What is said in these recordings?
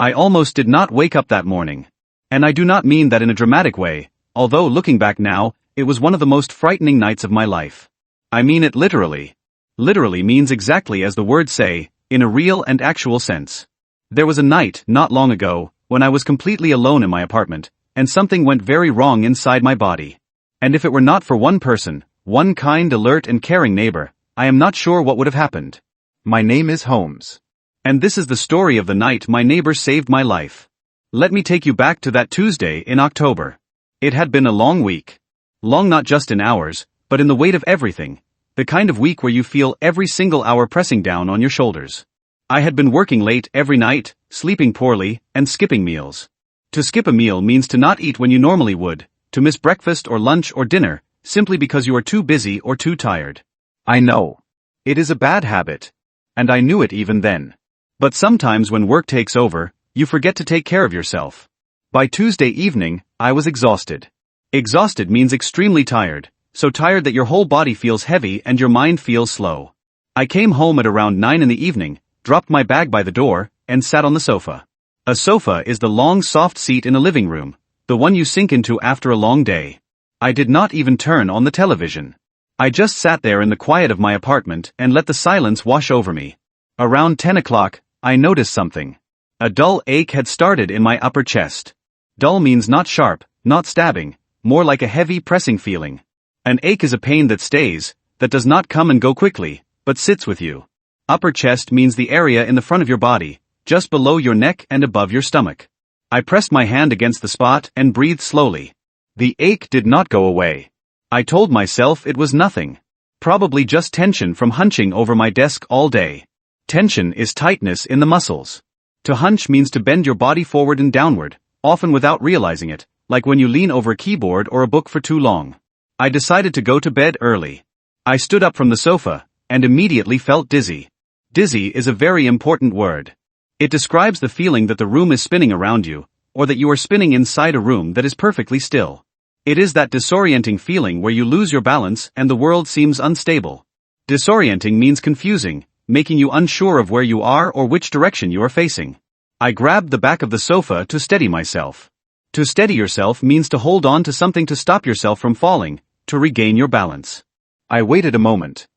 I almost did not wake up that morning. And I do not mean that in a dramatic way, although looking back now, it was one of the most frightening nights of my life. I mean it literally. Literally means exactly as the words say, in a real and actual sense. There was a night, not long ago, when I was completely alone in my apartment, and something went very wrong inside my body. And if it were not for one person, one kind, alert and caring neighbor, I am not sure what would have happened. My name is Holmes. And this is the story of the night my neighbor saved my life. Let me take you back to that Tuesday in October. It had been a long week. Long not just in hours, but in the weight of everything. The kind of week where you feel every single hour pressing down on your shoulders. I had been working late every night, sleeping poorly, and skipping meals. To skip a meal means to not eat when you normally would, to miss breakfast or lunch or dinner, simply because you are too busy or too tired. I know. It is a bad habit. And I knew it even then. But sometimes when work takes over, you forget to take care of yourself. By Tuesday evening, I was exhausted. Exhausted means extremely tired, so tired that your whole body feels heavy and your mind feels slow. I came home at around 9 in the evening, dropped my bag by the door, and sat on the sofa. A sofa is the long soft seat in a living room, the one you sink into after a long day. I did not even turn on the television. I just sat there in the quiet of my apartment and let the silence wash over me. Around 10 o'clock, I noticed something. A dull ache had started in my upper chest. Dull means not sharp, not stabbing, more like a heavy pressing feeling. An ache is a pain that stays, that does not come and go quickly, but sits with you. Upper chest means the area in the front of your body, just below your neck and above your stomach. I pressed my hand against the spot and breathed slowly. The ache did not go away. I told myself it was nothing. Probably just tension from hunching over my desk all day. Tension is tightness in the muscles. To hunch means to bend your body forward and downward, often without realizing it, like when you lean over a keyboard or a book for too long. I decided to go to bed early. I stood up from the sofa, and immediately felt dizzy. Dizzy is a very important word. It describes the feeling that the room is spinning around you, or that you are spinning inside a room that is perfectly still. It is that disorienting feeling where you lose your balance and the world seems unstable. Disorienting means confusing, making you unsure of where you are or which direction you are facing. I grabbed the back of the sofa to steady myself. To steady yourself means to hold on to something to stop yourself from falling, to regain your balance. I waited a moment.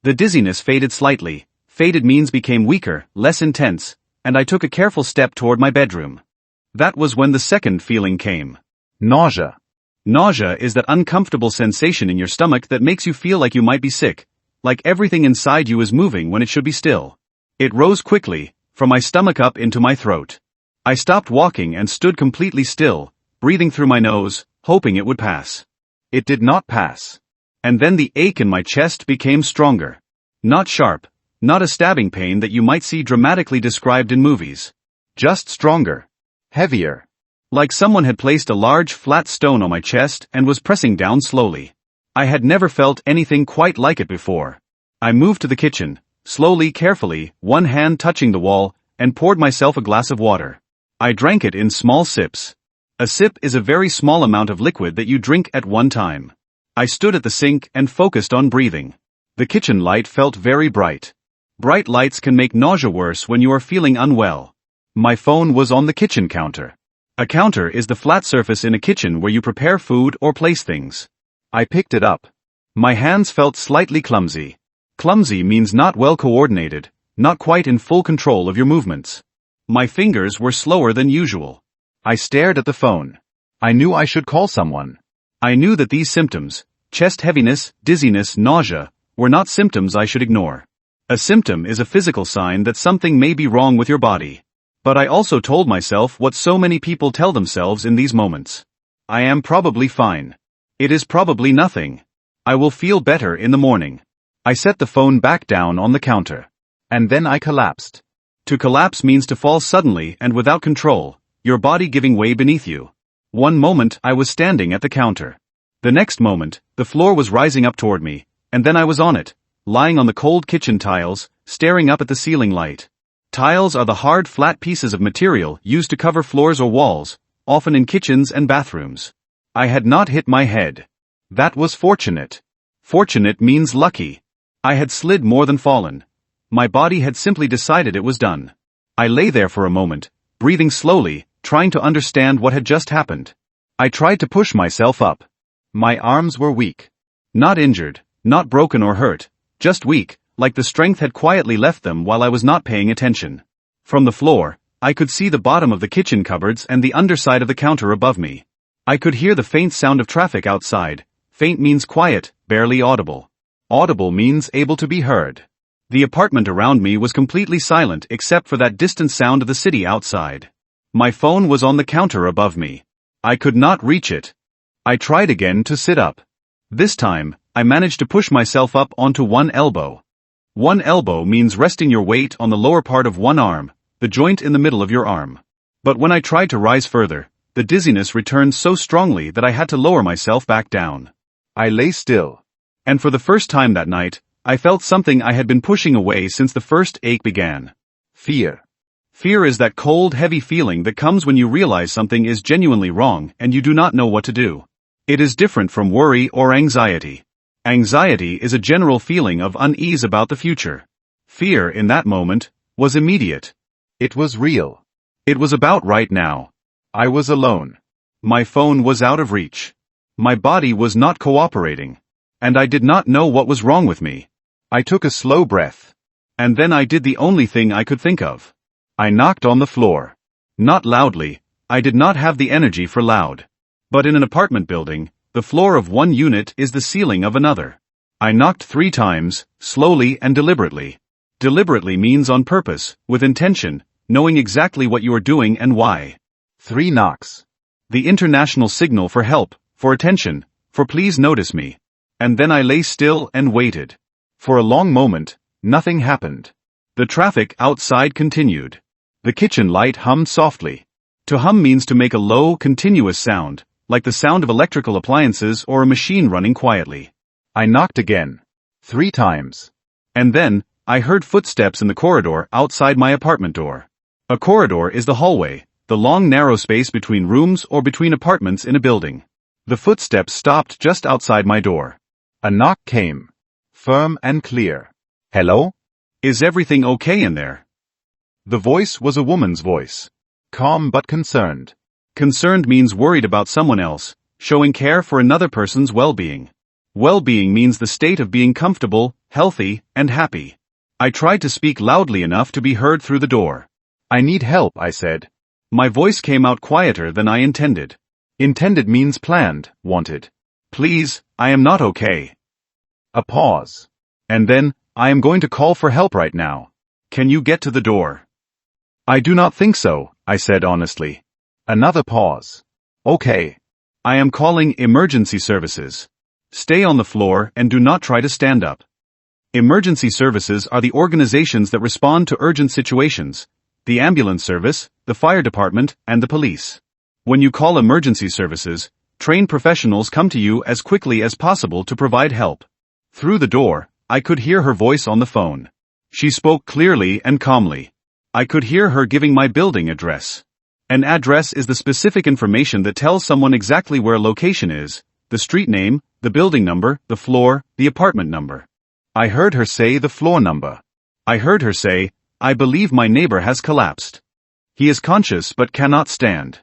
The dizziness faded slightly. Faded means became weaker, less intense, and I took a careful step toward my bedroom. That was when the second feeling came. Nausea. Nausea is that uncomfortable sensation in your stomach that makes you feel like you might be sick, like everything inside you is moving when it should be still. It rose quickly, from my stomach up into my throat. I stopped walking and stood completely still, breathing through my nose, hoping it would pass. It did not pass. And then the ache in my chest became stronger. Not sharp, not a stabbing pain that you might see dramatically described in movies. Just stronger. Heavier. Like someone had placed a large flat stone on my chest and was pressing down slowly. I had never felt anything quite like it before. I moved to the kitchen, slowly, carefully, one hand touching the wall, and poured myself a glass of water. I drank it in small sips. A sip is a very small amount of liquid that you drink at one time. I stood at the sink and focused on breathing. The kitchen light felt very bright. Bright lights can make nausea worse when you are feeling unwell. My phone was on the kitchen counter. A counter is the flat surface in a kitchen where you prepare food or place things. I picked it up. My hands felt slightly clumsy. Clumsy means not well coordinated, not quite in full control of your movements. My fingers were slower than usual. I stared at the phone. I knew I should call someone. I knew that these symptoms, chest heaviness, dizziness, nausea, were not symptoms I should ignore. A symptom is a physical sign that something may be wrong with your body. But I also told myself what so many people tell themselves in these moments. I am probably fine. It is probably nothing. I will feel better in the morning. I set the phone back down on the counter. And then I collapsed. To collapse means to fall suddenly and without control, your body giving way beneath you. One moment I was standing at the counter. The next moment, the floor was rising up toward me, and then I was on it, lying on the cold kitchen tiles, staring up at the ceiling light. Tiles are the hard flat pieces of material used to cover floors or walls, often in kitchens and bathrooms. I had not hit my head. That was fortunate. Fortunate means lucky. I had slid more than fallen. My body had simply decided it was done. I lay there for a moment, breathing slowly, trying to understand what had just happened. I tried to push myself up. My arms were weak. Not injured, not broken or hurt, just weak, like the strength had quietly left them while I was not paying attention. From the floor, I could see the bottom of the kitchen cupboards and the underside of the counter above me. I could hear the faint sound of traffic outside. Faint means quiet, barely audible. Audible means able to be heard. The apartment around me was completely silent except for that distant sound of the city outside. My phone was on the counter above me. I could not reach it. I tried again to sit up. This time, I managed to push myself up onto one elbow. One elbow means resting your weight on the lower part of one arm, the joint in the middle of your arm. But when I tried to rise further, the dizziness returned so strongly that I had to lower myself back down. I lay still. And for the first time that night, I felt something I had been pushing away since the first ache began. Fear. Fear is that cold, heavy feeling that comes when you realize something is genuinely wrong and you do not know what to do. It is different from worry or anxiety. Anxiety is a general feeling of unease about the future. Fear, in that moment, was immediate. It was real. It was about right now. I was alone. My phone was out of reach. My body was not cooperating. And I did not know what was wrong with me. I took a slow breath. And then I did the only thing I could think of. I knocked on the floor. Not loudly. I did not have the energy for loud. But in an apartment building, the floor of one unit is the ceiling of another. I knocked 3 times, slowly and deliberately. Deliberately means on purpose, with intention, knowing exactly what you are doing and why. 3 knocks. The international signal for help, for attention, for please notice me. And then I lay still and waited. For a long moment, nothing happened. The traffic outside continued. The kitchen light hummed softly. To hum means to make a low, continuous sound, like the sound of electrical appliances or a machine running quietly. I knocked again. 3 times. And then, I heard footsteps in the corridor outside my apartment door. A corridor is the hallway, the long narrow space between rooms or between apartments in a building. The footsteps stopped just outside my door. A knock came. Firm and clear. Hello? Is everything okay in there? The voice was a woman's voice. Calm but concerned. Concerned means worried about someone else, showing care for another person's well-being. Well-being means the state of being comfortable, healthy, and happy. I tried to speak loudly enough to be heard through the door. I need help, I said. My voice came out quieter than I intended. Intended means planned, wanted. Please, I am not okay. A pause. And then, I am going to call for help right now. Can you get to the door? I do not think so, I said honestly. Another pause. Okay. I am calling emergency services. Stay on the floor and do not try to stand up. Emergency services are the organizations that respond to urgent situations. The ambulance service, the fire department, and the police. When you call emergency services, trained professionals come to you as quickly as possible to provide help. Through the door, I could hear her voice on the phone. She spoke clearly and calmly. I could hear her giving my building address. An address is the specific information that tells someone exactly where a location is, the street name, the building number, the floor, the apartment number. I heard her say the floor number. I heard her say, I believe my neighbor has collapsed. He is conscious but cannot stand.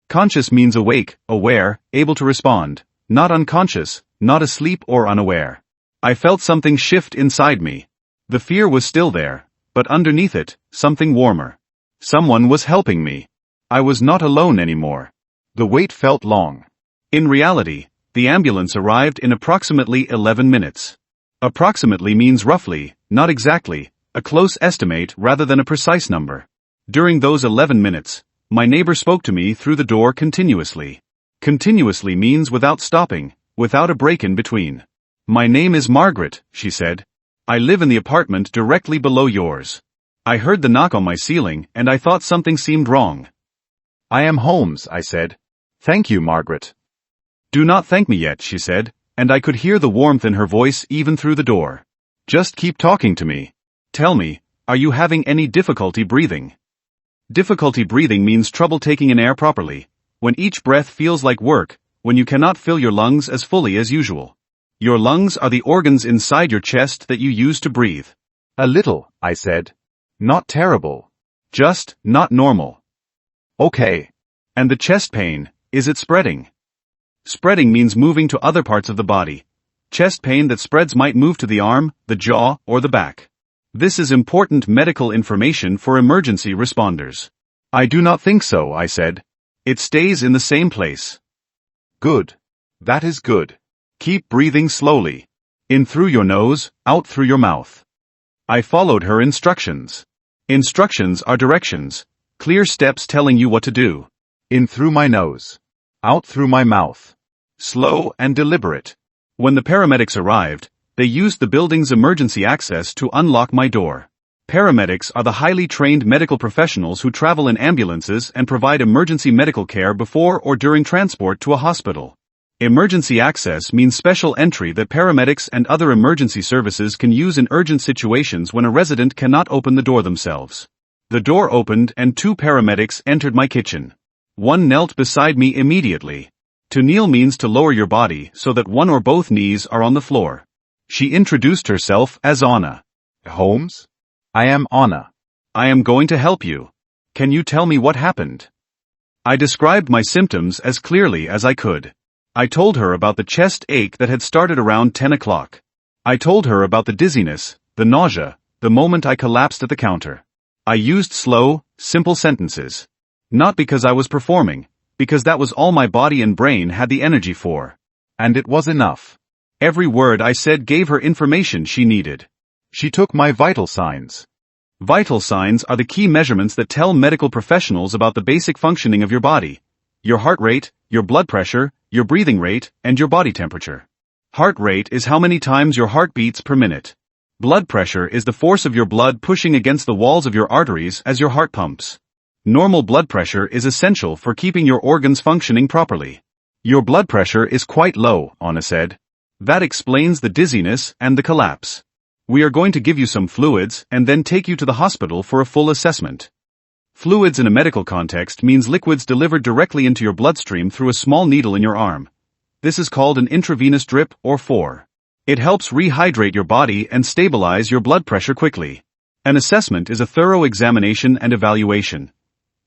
Conscious means awake, aware, able to respond, not unconscious, not asleep or unaware. I felt something shift inside me. The fear was still there, but underneath it, something warmer. Someone was helping me. I was not alone anymore. The wait felt long. In reality, the ambulance arrived in approximately 11 minutes. Approximately means roughly, not exactly, a close estimate rather than a precise number. During those 11 minutes, my neighbor spoke to me through the door continuously. Continuously means without stopping, without a break in between. My name is Margaret, she said. I live in the apartment directly below yours. I heard the knock on my ceiling and I thought something seemed wrong. I am Holmes, I said. Thank you, Margaret. Do not thank me yet, she said, and I could hear the warmth in her voice even through the door. Just keep talking to me. Tell me, are you having any difficulty breathing? Difficulty breathing means trouble taking in air properly, when each breath feels like work, when you cannot fill your lungs as fully as usual. Your lungs are the organs inside your chest that you use to breathe. A little, I said. Not terrible. Just, not normal. Okay. And the chest pain, is it spreading? Spreading means moving to other parts of the body. Chest pain that spreads might move to the arm, the jaw, or the back. This is important medical information for emergency responders. I do not think so, I said. It stays in the same place. Good. That is good. Keep breathing slowly. In through your nose, out through your mouth. I followed her instructions. Instructions are directions, clear steps telling you what to do. In through my nose. Out through my mouth. Slow and deliberate. When the paramedics arrived, they used the building's emergency access to unlock my door. Paramedics are the highly trained medical professionals who travel in ambulances and provide emergency medical care before or during transport to a hospital. Emergency access means special entry that paramedics and other emergency services can use in urgent situations when a resident cannot open the door themselves. The door opened and 2 paramedics entered my kitchen. One knelt beside me immediately. To kneel means to lower your body so that one or both knees are on the floor. She introduced herself as Anna. Holmes? I am Anna. I am going to help you. Can you tell me what happened? I described my symptoms as clearly as I could. I told her about the chest ache that had started around 10 o'clock. I told her about the dizziness, the nausea, the moment I collapsed at the counter. I used slow, simple sentences. Not because I was performing, because that was all my body and brain had the energy for. And it was enough. Every word I said gave her information she needed. She took my vital signs. Vital signs are the key measurements that tell medical professionals about the basic functioning of your body. Your heart rate, your blood pressure, your breathing rate, and your body temperature. Heart rate is how many times your heart beats per minute. Blood pressure is the force of your blood pushing against the walls of your arteries as your heart pumps. Normal blood pressure is essential for keeping your organs functioning properly. Your blood pressure is quite low, Anna said. That explains the dizziness and the collapse. We are going to give you some fluids and then take you to the hospital for a full assessment. Fluids in a medical context means liquids delivered directly into your bloodstream through a small needle in your arm. This is called an intravenous drip or FOR. It helps rehydrate your body and stabilize your blood pressure quickly. An assessment is a thorough examination and evaluation.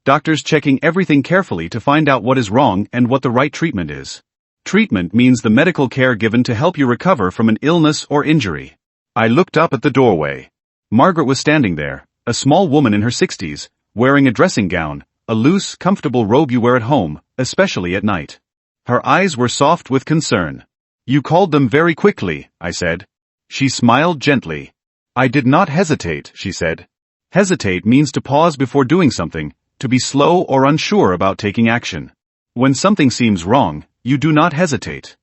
Doctors checking everything carefully to find out what is wrong and what the right treatment is. Treatment means the medical care given to help you recover from an illness or injury. I looked up at the doorway. Margaret was standing there, a small woman in her 60s, wearing a dressing gown, a loose, comfortable robe you wear at home, especially at night. Her eyes were soft with concern. You called them very quickly, I said. She smiled gently. I did not hesitate, she said. Hesitate means to pause before doing something, to be slow or unsure about taking action. When something seems wrong, you do not hesitate.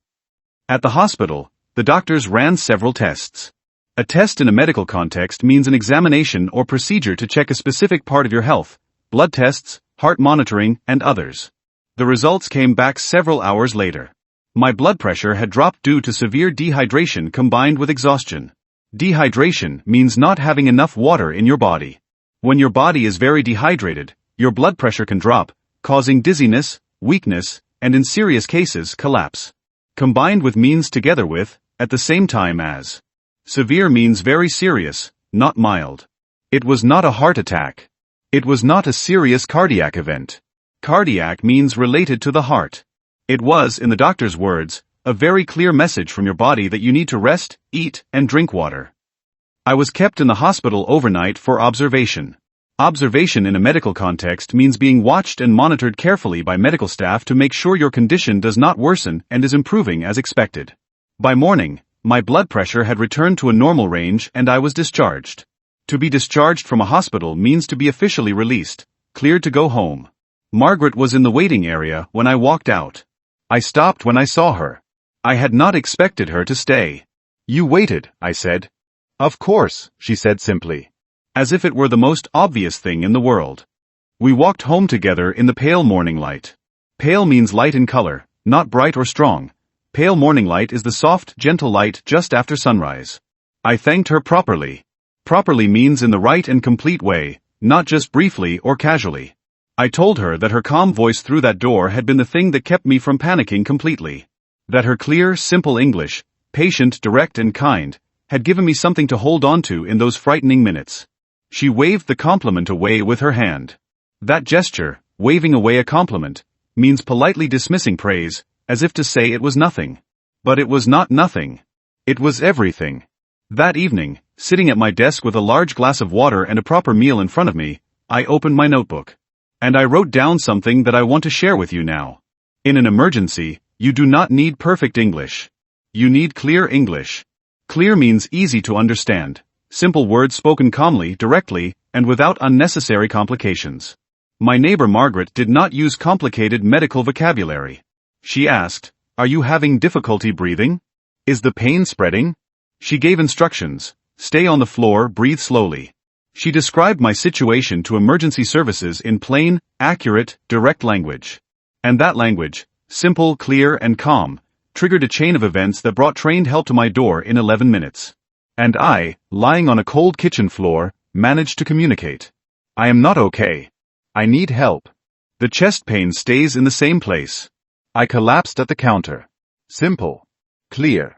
At the hospital, the doctors ran several tests. A test in a medical context means an examination or procedure to check a specific part of your health, blood tests, heart monitoring, and others. The results came back several hours later. My blood pressure had dropped due to severe dehydration combined with exhaustion. Dehydration means not having enough water in your body. When your body is very dehydrated, your blood pressure can drop, causing dizziness, weakness, and in serious cases, collapse. Combined with means together with, at the same time as. Severe means very serious, not mild. It was not a heart attack. It was not a serious cardiac event. Cardiac means related to the heart. It was, in the doctor's words, a very clear message from your body that you need to rest, eat, and drink water. I was kept in the hospital overnight for observation. Observation in a medical context means being watched and monitored carefully by medical staff to make sure your condition does not worsen and is improving as expected. By morning, my blood pressure had returned to a normal range and I was discharged. To be discharged from a hospital means to be officially released, cleared to go home. Margaret was in the waiting area when I walked out. I stopped when I saw her. I had not expected her to stay. You waited, I said. Of course, she said simply. As if it were the most obvious thing in the world. We walked home together in the pale morning light. Pale means light in color, not bright or strong. Pale morning light is the soft, gentle light just after sunrise. I thanked her properly. Properly means in the right and complete way, not just briefly or casually. I told her that her calm voice through that door had been the thing that kept me from panicking completely. That her clear, simple English, patient, direct and kind, had given me something to hold on to in those frightening minutes. She waved the compliment away with her hand. That gesture, Waving away a compliment means politely dismissing praise, as if to say it was nothing. But it was not nothing. It was everything. That evening, sitting at my desk with a large glass of water and a proper meal in front of me, I opened my notebook. And I wrote down something that I want to share with you now. In an emergency, you do not need perfect English. You need clear English. Clear means easy to understand, simple words spoken calmly, directly, and without unnecessary complications. My neighbor Margaret did not use complicated medical vocabulary. She asked, "Are you having difficulty breathing? Is the pain spreading?" She gave instructions: stay on the floor, breathe slowly. She described my situation to emergency services in plain, accurate, direct language. And that language, simple, clear, and calm, triggered a chain of events that brought trained help to my door in 11 minutes. And I, lying on a cold kitchen floor, managed to communicate. I am not okay. I need help. The chest pain stays in the same place. I collapsed at the counter. Simple. Clear.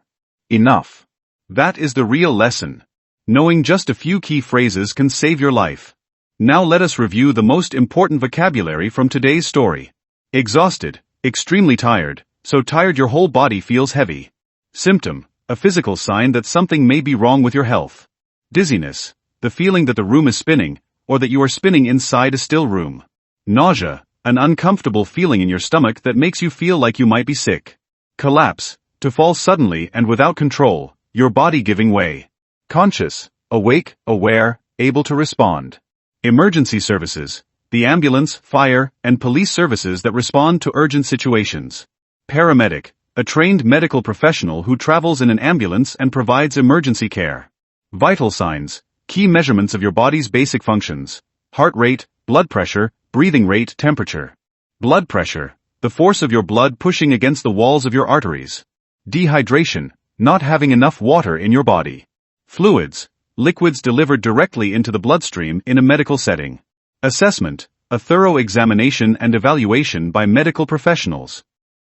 Enough. That is the real lesson. Knowing just a few key phrases can save your life. Now let us review the most important vocabulary from today's story. Exhausted, extremely tired, so tired your whole body feels heavy. Symptom, a physical sign that something may be wrong with your health. Dizziness, the feeling that the room is spinning, or that you are spinning inside a still room. Nausea, an uncomfortable feeling in your stomach that makes you feel like you might be sick. Collapse, to fall suddenly and without control, your body giving way. Conscious, awake, aware, able to respond. Emergency services, the ambulance, fire, and police services that respond to urgent situations. Paramedic, a trained medical professional who travels in an ambulance and provides emergency care. Vital signs, key measurements of your body's basic functions. Heart rate, blood pressure, breathing rate, temperature. Blood pressure, the force of your blood pushing against the walls of your arteries. Dehydration, not having enough water in your body. Fluids, liquids delivered directly into the bloodstream in a medical setting. Assessment, a thorough examination and evaluation by medical professionals.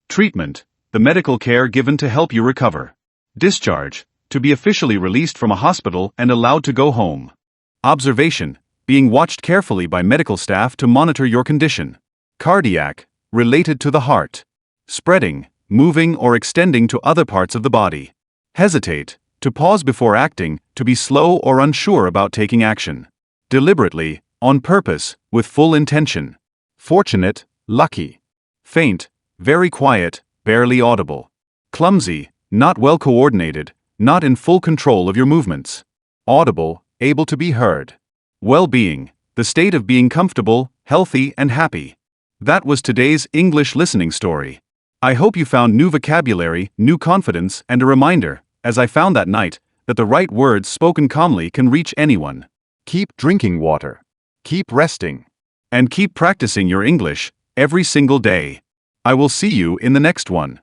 Treatment, the medical care given to help you recover. Discharge, to be officially released from a hospital and allowed to go home. Observation, being watched carefully by medical staff to monitor your condition. Cardiac, related to the heart. Spreading, moving or extending to other parts of the body. Hesitate, to pause before acting, to be slow or unsure about taking action. Deliberately, on purpose, with full intention. Fortunate, lucky. Faint, very quiet, barely audible. Clumsy, not well coordinated, not in full control of your movements. Audible, able to be heard. Well-being, the state of being comfortable, healthy, and happy. That was today's English listening story. I hope you found new vocabulary, new confidence, and a reminder, as I found that night, that the right words spoken calmly can reach anyone. Keep drinking water. Keep resting. And keep practicing your English every single day. I will see you in the next one.